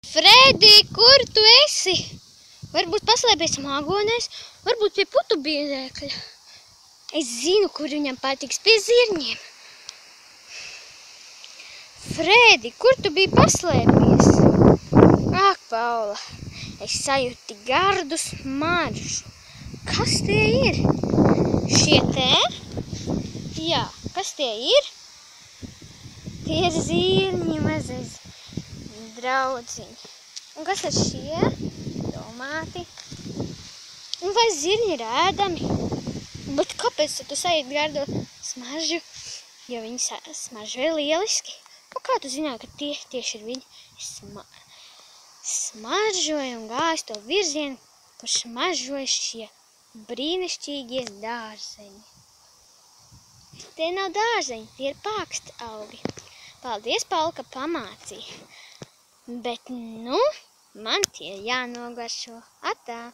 Frēdī, kur tu esi? Varbūt paslēpies māgonēs, varbūt pie putu biedēkļa. Es zinu, kur viņam patiks, pie zirņiem. Frēdī, kur tu biji paslēpies? Ak, Paula, es sajūtu tik gardu smaržu. Kas tie ir? Šie te? Jā, kas tie ir? Tie ir zirņi, mazais draudziņi. Un kas ir šie? Tomāti. Un vai zirņi ir ēdami? Bet kāpēc tu sajūti gardo smaržu? Jo viņi smaržoja lieliski. Un kā tu zināji, ka tie tieši ir viņi? Smaržoja un gāja to virzienu, kur smaržoja šie brīnišķīgie dārzeņi. Tie nav dārzeņi, tie ir pāksti augi. Paldies, Paula, ka pamācīji. Bet, nu, man tie jānogaršo. Atā!